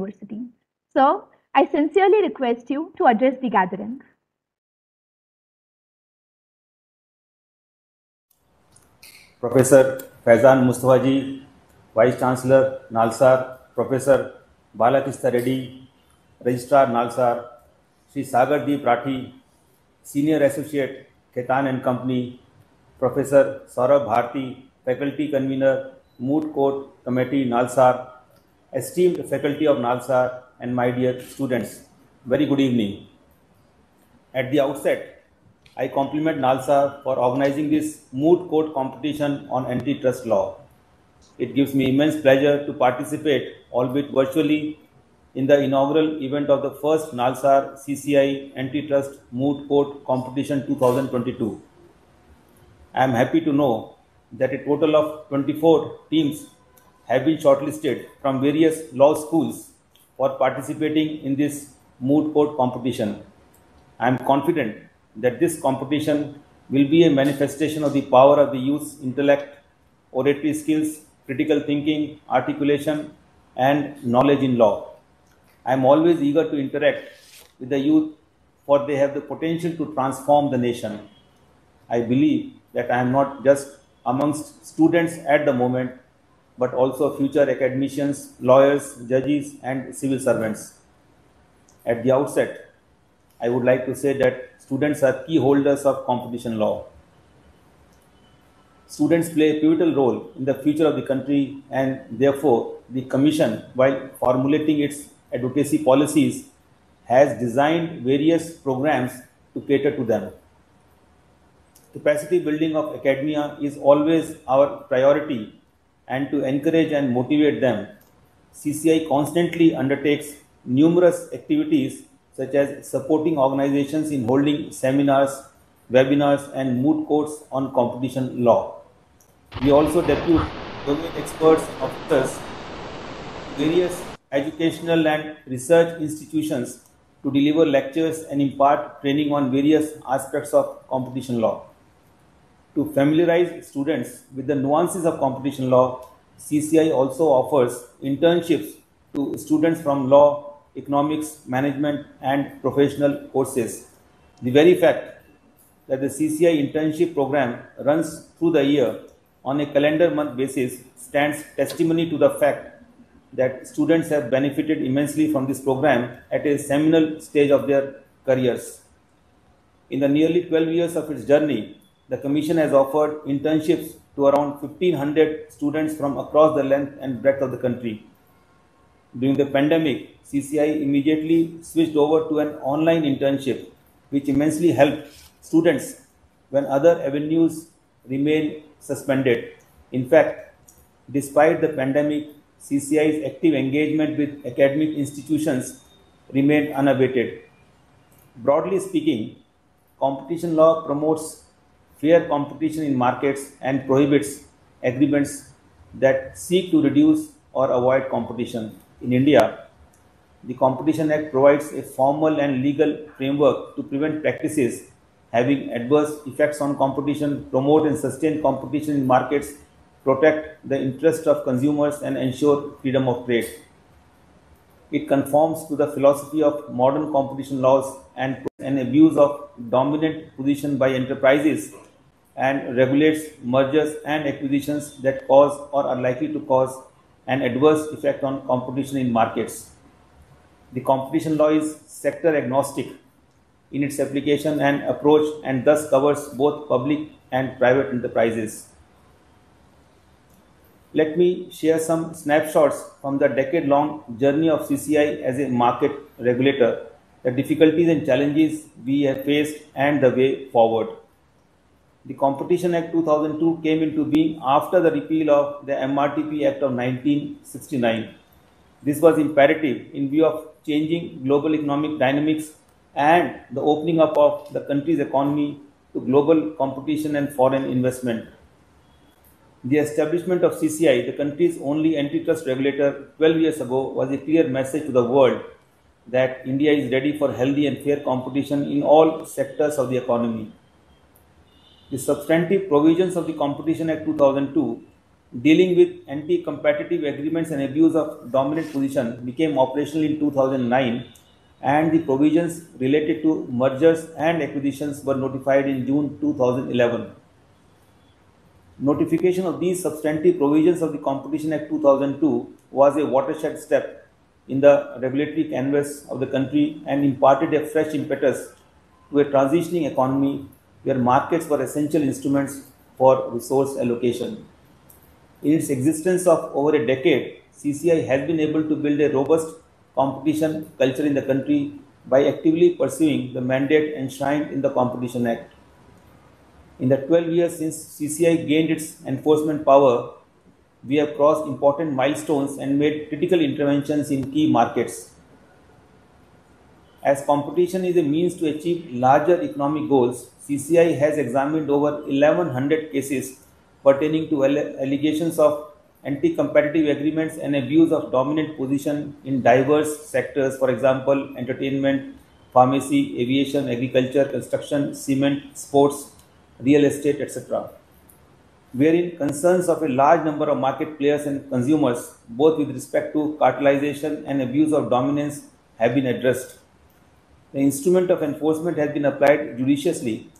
University. Sir, I sincerely request you to address the gathering. Professor Faizan Mustafaji, Vice Chancellor, NALSAR, Professor Balakista Reddy, Registrar NALSAR, Shri Sagar D. Prathi, Senior Associate, Khetan and Company, Professor Saurabh Bharti, Faculty Convener, Moot Court Committee, NALSAR, esteemed faculty of NALSAR, and my dear students, very good evening. At the outset, I compliment NALSA for organizing this Moot Court competition on antitrust law. It gives me immense pleasure to participate, albeit virtually, in the inaugural event of the first NALSAR-CCI Antitrust Moot Court Competition 2022. I am happy to know that a total of 24 teams have been shortlisted from various law schools for participating in this Moot Court competition. I am confident that this competition will be a manifestation of the power of the youth's intellect, oratory skills, critical thinking, articulation, and knowledge in law. I am always eager to interact with the youth, for they have the potential to transform the nation. I believe that I am not just amongst students at the moment, but also future academicians, lawyers, judges, and civil servants. At the outset, I would like to say that students are key holders of competition law. Students play a pivotal role in the future of the country, and therefore the Commission, while formulating its advocacy policies, has designed various programs to cater to them. Capacity building of academia is always our priority, and to encourage and motivate them, CCI constantly undertakes numerous activities such as supporting organizations in holding seminars, webinars, and moot courts on competition law. We also depute domain experts and officers to various educational and research institutions to deliver lectures and impart training on various aspects of competition law. To familiarize students with the nuances of competition law, CCI also offers internships to students from law, economics, management, and professional courses. The very fact that the CCI internship program runs through the year on a calendar month basis stands testimony to the fact that students have benefited immensely from this program at a seminal stage of their careers. In the nearly 12 years of its journey, the Commission has offered internships to around 1,500 students from across the length and breadth of the country. During the pandemic, CCI immediately switched over to an online internship, which immensely helped students when other avenues remain suspended. In fact, despite the pandemic, CCI's active engagement with academic institutions remained unabated. Broadly speaking, competition law promotes fair competition in markets and prohibits agreements that seek to reduce or avoid competition. In India, the Competition Act provides a formal and legal framework to prevent practices having adverse effects on competition, promote and sustain competition in markets, protect the interests of consumers, and ensure freedom of trade. It conforms to the philosophy of modern competition laws and an abuse of dominant position by enterprises, and regulates mergers and acquisitions that cause or are likely to cause an adverse effect on competition in markets. The competition law is sector agnostic in its application and approach, and thus covers both public and private enterprises. Let me share some snapshots from the decade-long journey of CCI as a market regulator, the difficulties and challenges we have faced, and the way forward. The Competition Act 2002 came into being after the repeal of the MRTP Act of 1969. This was imperative in view of changing global economic dynamics and the opening up of the country's economy to global competition and foreign investment. The establishment of CCI, the country's only antitrust regulator 12 years ago, was a clear message to the world that India is ready for healthy and fair competition in all sectors of the economy. The substantive provisions of the Competition Act 2002 dealing with anti-competitive agreements and abuse of dominant position became operational in 2009, and the provisions related to mergers and acquisitions were notified in June 2011. Notification of these substantive provisions of the Competition Act 2002 was a watershed step in the regulatory canvas of the country and imparted a fresh impetus to a transitioning economy where markets were essential instruments for resource allocation. In its existence of over a decade, CCI has been able to build a robust competition culture in the country by actively pursuing the mandate enshrined in the Competition Act. In the 12 years since CCI gained its enforcement power, we have crossed important milestones and made critical interventions in key markets. As competition is a means to achieve larger economic goals, CCI has examined over 1100 cases pertaining to allegations of anti-competitive agreements and abuse of dominant position in diverse sectors, for example, entertainment, pharmacy, aviation, agriculture, construction, cement, sports, real estate, etc., wherein concerns of a large number of market players and consumers, both with respect to cartelization and abuse of dominance, have been addressed. The instrument of enforcement has been applied judiciously,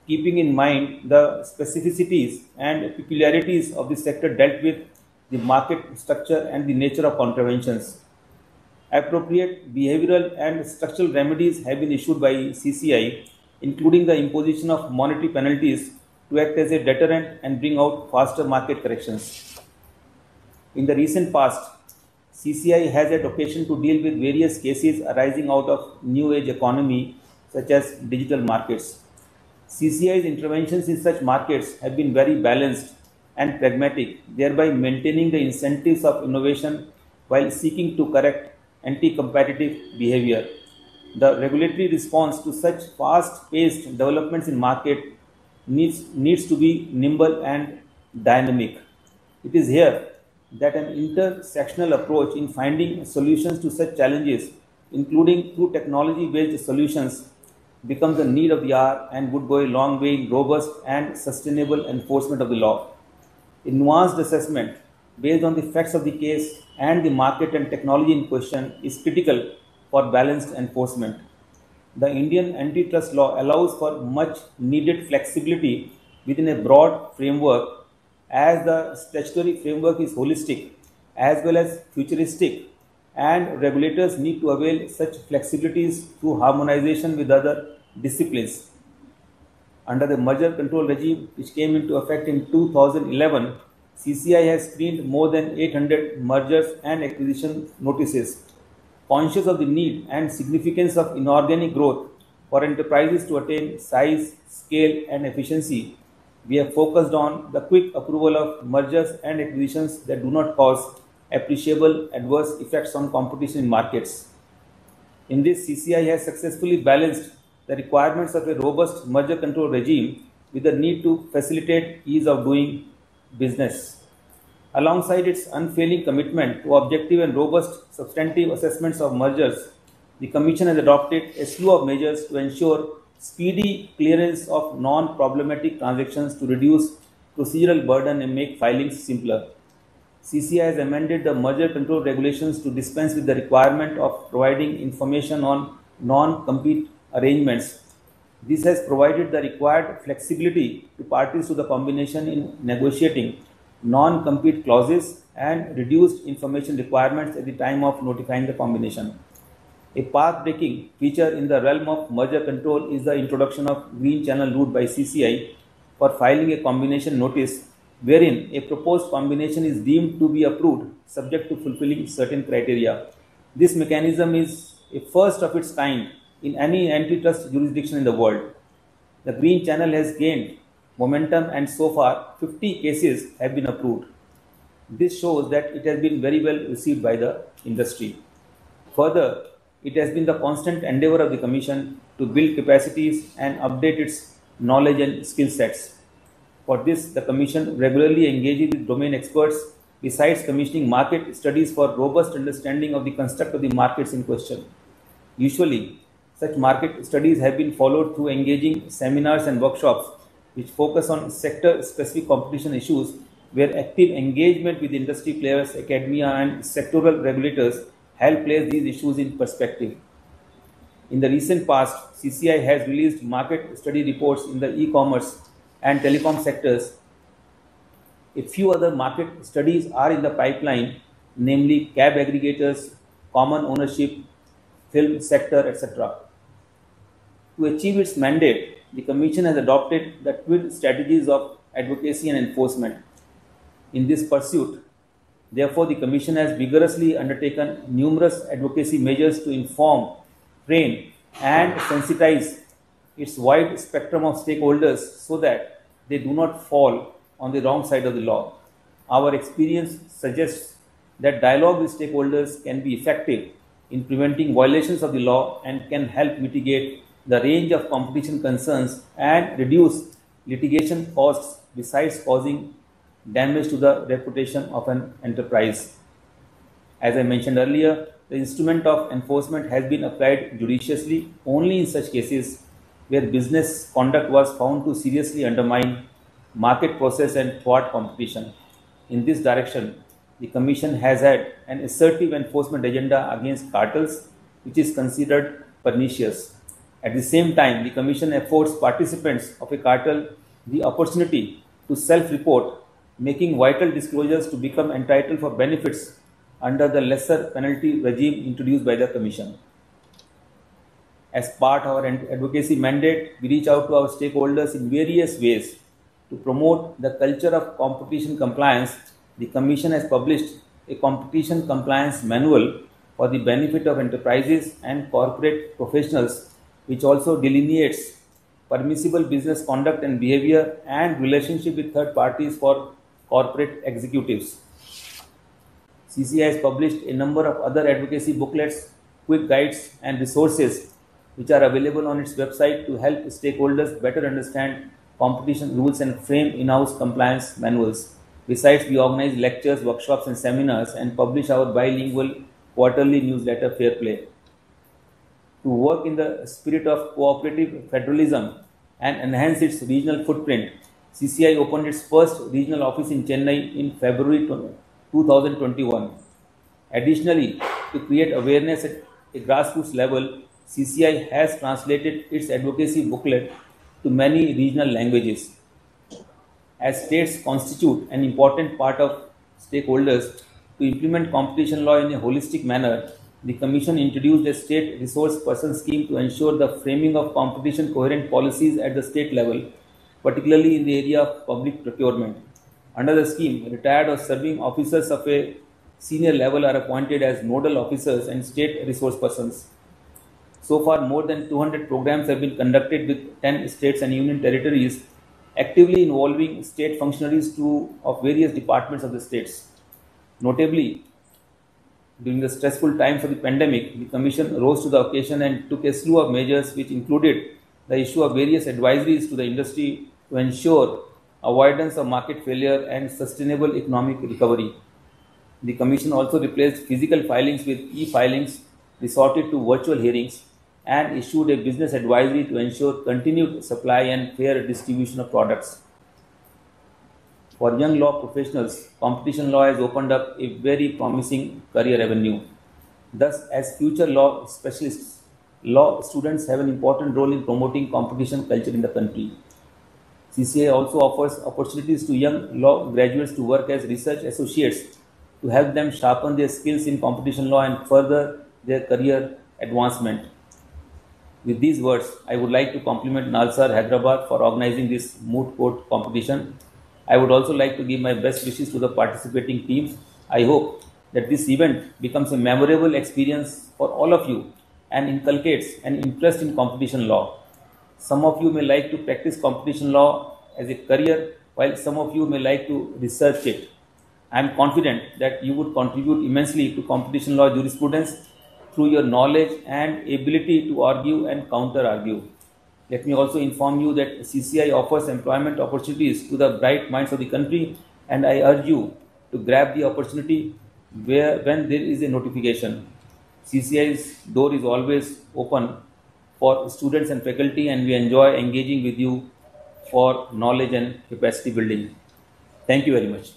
keeping in mind the specificities and peculiarities of the sector dealt with, the market structure, and the nature of contraventions. Appropriate behavioral and structural remedies have been issued by CCI, including the imposition of monetary penalties to act as a deterrent and bring out faster market corrections. In the recent past, CCI has had occasion to deal with various cases arising out of new age economy such as digital markets. CCI's interventions in such markets have been very balanced and pragmatic, thereby maintaining the incentives of innovation while seeking to correct anti-competitive behavior. The regulatory response to such fast-paced developments in market needs to be nimble and dynamic. It is here that an intersectional approach in finding solutions to such challenges, including through technology-based solutions, becomes the need of the hour and would go a long way in robust and sustainable enforcement of the law. A nuanced assessment based on the facts of the case and the market and technology in question is critical for balanced enforcement. The Indian antitrust law allows for much needed flexibility within a broad framework, as the statutory framework is holistic as well as futuristic, and regulators need to avail such flexibilities through harmonization with other disciplines. Under the merger control regime, which came into effect in 2011, CCI has screened more than 800 mergers and acquisition notices. Conscious of the need and significance of inorganic growth for enterprises to attain size, scale, and efficiency, we have focused on the quick approval of mergers and acquisitions that do not cause appreciable adverse effects on competition in markets. In this, CCI has successfully balanced the requirements of a robust merger control regime with the need to facilitate ease of doing business. Alongside its unfailing commitment to objective and robust substantive assessments of mergers, the Commission has adopted a slew of measures to ensure speedy clearance of non-problematic transactions to reduce procedural burden and make filings simpler. CCI has amended the merger control regulations to dispense with the requirement of providing information on non-compete arrangements. This has provided the required flexibility to parties to the combination in negotiating non-compete clauses and reduced information requirements at the time of notifying the combination. A path-breaking feature in the realm of merger control is the introduction of green channel route by CCI for filing a combination notice wherein a proposed combination is deemed to be approved subject to fulfilling certain criteria. This mechanism is a first of its kind in any antitrust jurisdiction in the world. The green channel has gained momentum and so far 50 cases have been approved. This shows that it has been very well received by the industry. Further, it has been the constant endeavor of the Commission to build capacities and update its knowledge and skill sets. For this, the Commission regularly engages with domain experts besides commissioning market studies for robust understanding of the construct of the markets in question. Usually, such market studies have been followed through engaging seminars and workshops which focus on sector-specific competition issues where active engagement with industry players, academia, and sectoral regulators help place these issues in perspective. In the recent past, CCI has released market study reports in the e-commerce and telecom sectors. A few other market studies are in the pipeline, namely cab aggregators, common ownership, film sector, etc. To achieve its mandate, the Commission has adopted the twin strategies of advocacy and enforcement. In this pursuit, therefore, the Commission has vigorously undertaken numerous advocacy measures to inform, train, and sensitize its wide spectrum of stakeholders so that they do not fall on the wrong side of the law. Our experience suggests that dialogue with stakeholders can be effective in preventing violations of the law and can help mitigate the range of competition concerns and reduce litigation costs besides causing damage to the reputation of an enterprise. As I mentioned earlier, the instrument of enforcement has been applied judiciously only in such cases where business conduct was found to seriously undermine market process and thwart competition. In this direction, the Commission has had an assertive enforcement agenda against cartels, which is considered pernicious. At the same time, the Commission affords participants of a cartel the opportunity to self-report, making vital disclosures to become entitled for benefits under the lesser penalty regime introduced by the Commission. As part of our advocacy mandate, we reach out to our stakeholders in various ways. To promote the culture of competition compliance, the Commission has published a competition compliance manual for the benefit of enterprises and corporate professionals, which also delineates permissible business conduct and behavior and relationship with third parties for corporate executives. CCI has published a number of other advocacy booklets, quick guides, and resources which are available on its website to help stakeholders better understand competition rules and frame in-house compliance manuals. Besides, we organize lectures, workshops, and seminars and publish our bilingual quarterly newsletter, Fair Play. To work in the spirit of cooperative federalism and enhance its regional footprint, CCI opened its first regional office in Chennai in February 2021. Additionally, to create awareness at a grassroots level, CCI has translated its advocacy booklet to many regional languages. As states constitute an important part of stakeholders to implement competition law in a holistic manner, the Commission introduced a state resource person scheme to ensure the framing of competition coherent policies at the state level, particularly in the area of public procurement. Under the scheme, retired or serving officers of a senior level are appointed as nodal officers and state resource persons. So far, more than 200 programs have been conducted with 10 states and union territories, actively involving state functionaries of various departments of the states. Notably, during the stressful times of the pandemic, the Commission rose to the occasion and took a slew of measures which included the issue of various advisories to the industry to ensure avoidance of market failure and sustainable economic recovery. The Commission also replaced physical filings with e-filings, resorted to virtual hearings, and issued a business advisory to ensure continued supply and fair distribution of products. For young law professionals, competition law has opened up a very promising career avenue. Thus, as future law specialists, law students have an important role in promoting competition culture in the country. CCI also offers opportunities to young law graduates to work as research associates to help them sharpen their skills in competition law and further their career advancement. With these words, I would like to compliment NALSAR Hyderabad for organizing this Moot court competition. I would also like to give my best wishes to the participating teams. I hope that this event becomes a memorable experience for all of you and inculcates an interest in competition law. Some of you may like to practice competition law as a career, while some of you may like to research it. I am confident that you would contribute immensely to competition law jurisprudence through your knowledge and ability to argue and counter-argue. Let me also inform you that CCI offers employment opportunities to the bright minds of the country, and I urge you to grab the opportunity when there is a notification. CCI's door is always open for students and faculty, and we enjoy engaging with you for knowledge and capacity building. Thank you very much.